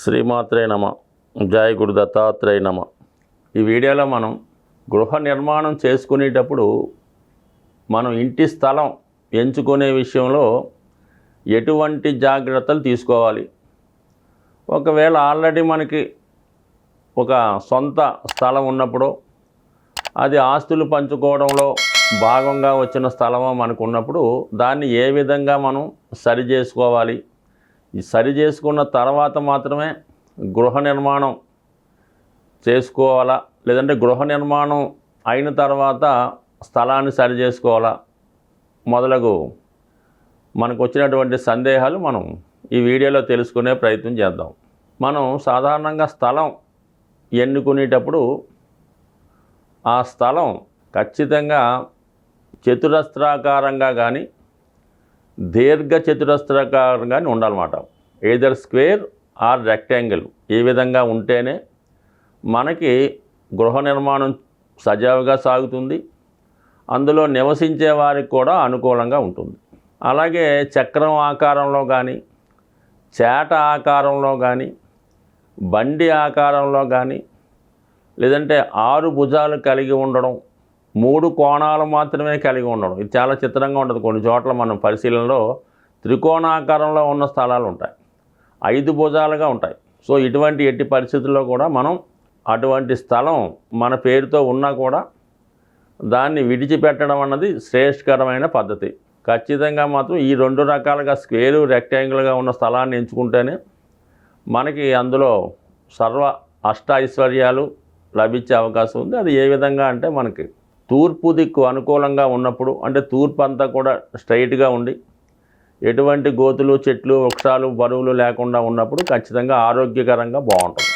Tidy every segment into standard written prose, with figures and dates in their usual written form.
శ్రీమాత్రే నమ. జయ గురు దత్తాత్రేయ నమ. ఈ వీడియోలో మనం గృహ నిర్మాణం చేసుకునేటప్పుడు మనం ఇంటి స్థలం ఎంచుకునే విషయంలో ఎటువంటి జాగ్రత్తలు తీసుకోవాలి, ఒకవేళ ఆల్రెడీ మనకి ఒక సొంత స్థలం ఉన్నప్పుడు అది ఆస్తులు పంచుకోవడంలో భాగంగా వచ్చిన స్థలమో మనకు ఉన్నప్పుడు దాన్ని ఏ విధంగా మనం సరి చేసుకోవాలి, ఈ సరి చేసుకున్న తర్వాత మాత్రమే గృహ నిర్మాణం చేసుకోవాలా, లేదంటే గృహ నిర్మాణం అయిన తర్వాత స్థలాన్ని సరి చేసుకోవాలా, మొదలగు మనకు వచ్చినటువంటి సందేహాలు మనం ఈ వీడియోలో తెలుసుకునే ప్రయత్నం చేద్దాం. మనం సాధారణంగా స్థలం ఎన్నుకునేటప్పుడు ఆ స్థలం ఖచ్చితంగా చతురస్రాకారంగా కానీ దీర్ఘ చతురస్రాకారంగా కానీ ఉండాలన్నమాట. ఎయిదర్ స్క్వేర్ ఆర్ రెక్టాంగిల్ ఈ విధంగా ఉంటేనే మనకి గృహ నిర్మాణం సజావుగా సాగుతుంది, అందులో నివసించే వారికి కూడా అనుకూలంగా ఉంటుంది. అలాగే చక్రం ఆకారంలో కానీ, చేట ఆకారంలో కానీ, బండి ఆకారంలో కానీ, లేదంటే 6 భుజాలు కలిగి ఉండడం, 3 కోణాలు మాత్రమే కలిగి ఉండడం, ఇది చాలా చిత్రంగా ఉంటుంది. కొన్ని చోట్ల మనం పరిశీలనలో త్రికోణాకారంలో ఉన్న స్థలాలు ఉంటాయి, 5 భుజాలుగా ఉంటాయి. సో ఇటువంటి ఎట్టి పరిస్థితుల్లో కూడా మనం అటువంటి స్థలం మన పేరుతో ఉన్నా కూడా దాన్ని విడిచిపెట్టడం అన్నది శ్రేష్ఠకరమైన పద్ధతి. ఖచ్చితంగా మాత్రం ఈ 2 రకాలుగా స్క్వేరు రెక్టాంగిల్గా ఉన్న స్థలాన్ని ఎంచుకుంటేనే మనకి అందులో సర్వ అష్ట ఐశ్వర్యాలు లభించే అవకాశం ఉంది. అది ఏ విధంగా అంటే మనకి తూర్పు దిక్కు అనుకూలంగా ఉన్నప్పుడు, అంటే తూర్పు అంతా కూడా స్ట్రైట్గా ఉండి ఎటువంటి గోతులు, చెట్లు, వృక్షాలు, బరువులు లేకుండా ఉన్నప్పుడు ఖచ్చితంగా ఆరోగ్యకరంగా బాగుంటుంది.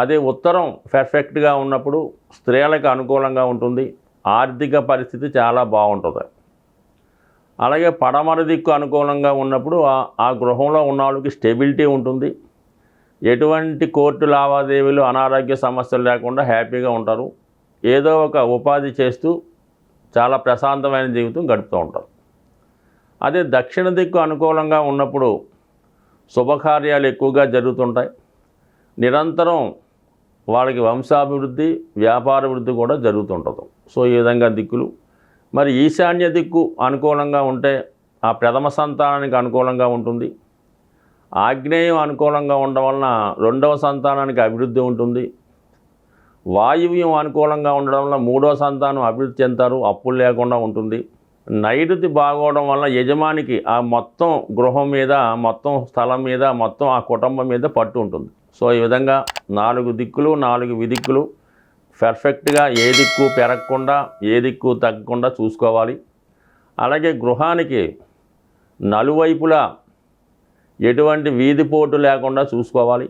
అదే ఉత్తరం పర్ఫెక్ట్గా ఉన్నప్పుడు స్త్రీలకు అనుకూలంగా ఉంటుంది, ఆర్థిక పరిస్థితి చాలా బాగుంటుంది. అలాగే పడమర దిక్కు అనుకూలంగా ఉన్నప్పుడు ఆ గృహంలో ఉన్న వాళ్ళకి స్టెబిలిటీ ఉంటుంది, ఎటువంటి కోర్టు లావాదేవీలు, అనారోగ్య సమస్యలు లేకుండా హ్యాపీగా ఉంటారు, ఏదో ఒక ఉపాధి చేస్తూ చాలా ప్రశాంతమైన జీవితం గడుపుతూ ఉంటారు. అదే దక్షిణ దిక్కు అనుకూలంగా ఉన్నప్పుడు శుభకార్యాలు ఎక్కువగా జరుగుతుంటాయి, నిరంతరం వాళ్ళకి వంశాభివృద్ధి, వ్యాపార వృద్ధి కూడా జరుగుతుంటుంది. సో ఈ విధంగా దిక్కులు. మరి ఈశాన్య దిక్కు అనుకూలంగా ఉంటే ఆ ప్రథమ సంతానానికి అనుకూలంగా ఉంటుంది, ఆగ్నేయం అనుకూలంగా ఉండడం వలన 2వ సంతానానికి అభివృద్ధి ఉంటుంది, వాయువ్యం అనుకూలంగా ఉండడం వల్ల 3వ సంతానం అభివృద్ధి చెందుతారు, అప్పులు లేకుండా ఉంటుంది, నైరుతి బాగోవడం వల్ల యజమానికి ఆ మొత్తం గృహం మీద, మొత్తం స్థలం మీద, మొత్తం ఆ కుటుంబం మీద పట్టు ఉంటుంది. సో ఈ విధంగా 4 దిక్కులు, 4 విదిక్కులు పర్ఫెక్ట్గా ఏ దిక్కు పెరగకుండా, ఏ దిక్కు తగ్గకుండా చూసుకోవాలి. అలాగే గృహానికి నలువైపులా ఎటువంటి వీధిపోటు లేకుండా చూసుకోవాలి.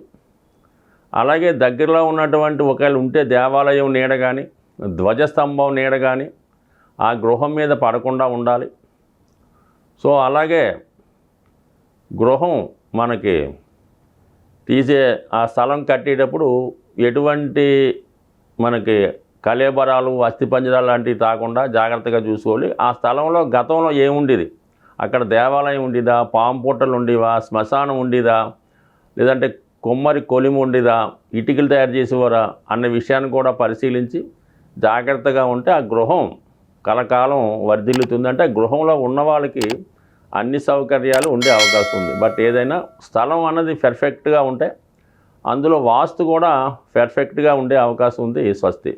అలాగే దగ్గరలో ఉన్నటువంటి ఒకవేళ ఉంటే దేవాలయం నీడ కానీ, ధ్వజస్తంభం నీడ కానీ ఆ గృహం మీద పడకుండా ఉండాలి. సో అలాగే గృహం మనకి తీసే ఆ స్థలం కట్టేటప్పుడు ఎటువంటి మనకి కళేబరాలు, అస్థిపంజరాలు లాంటివి తాకుండా జాగ్రత్తగా చూసుకోవాలి. ఆ స్థలంలో గతంలో ఏముండేది, అక్కడ దేవాలయం ఉండేదా, పాము పుట్టలు ఉండేవా, శ్మశానం ఉండేదా, లేదంటే కొమ్మరి కొలిమి ఉండేదా, ఇటుకలు తయారు చేసేవారా అన్న విషయాన్ని కూడా పరిశీలించి జాగ్రత్తగా ఉంటే ఆ గృహం కలకాలం వర్ధిల్లుతుంది. అంటే గృహంలో ఉన్న వాళ్ళకి అన్ని సౌకర్యాలు ఉండే అవకాశం ఉంది. బట్ ఏదైనా స్థలం అన్నది పర్ఫెక్ట్గా ఉంటే అందులో వాస్తు కూడా పర్ఫెక్ట్గా ఉండే అవకాశం ఉంది. స్వస్తి.